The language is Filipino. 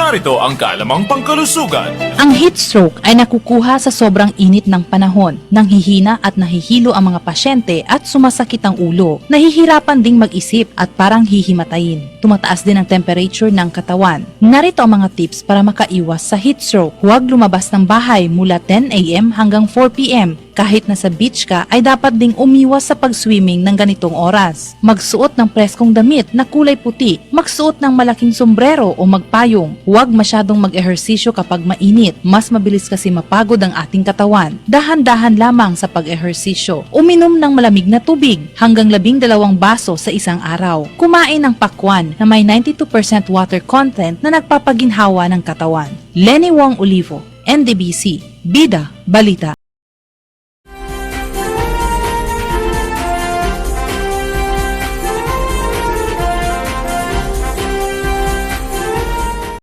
narito ang kalamang pangkalusugan. Ang heat stroke ay nakukuha sa sobrang init ng panahon, nanghihina at nahihilo ang mga pasyente at sumasakit ang ulo. Nahihirapan ding mag-isip at parang hihimatayin. Tumataas din ang temperature ng katawan. Narito ang mga tips para makaiwas sa heat stroke. Huwag lumabas ng bahay mula 10 a.m. hanggang 4 p.m. Kahit nasa beach ka ay dapat ding umiwas sa pag-swimming ng ganitong oras. Magsuot ng preskong damit na kulay puti. Magsuot ng malaking sombrero o magpayong. Huwag masyadong mag-ehersisyo kapag mainit. Mas mabilis kasi mapagod ang ating katawan. Dahan-dahan lamang sa pag-ehersisyo. Uminom ng malamig na tubig hanggang 12 baso sa isang araw. Kumain ng pakwan na may 92% water content na nagpapaginhawa ng katawan. Lenny Wong Olivo, NDBC, Bida, Balita.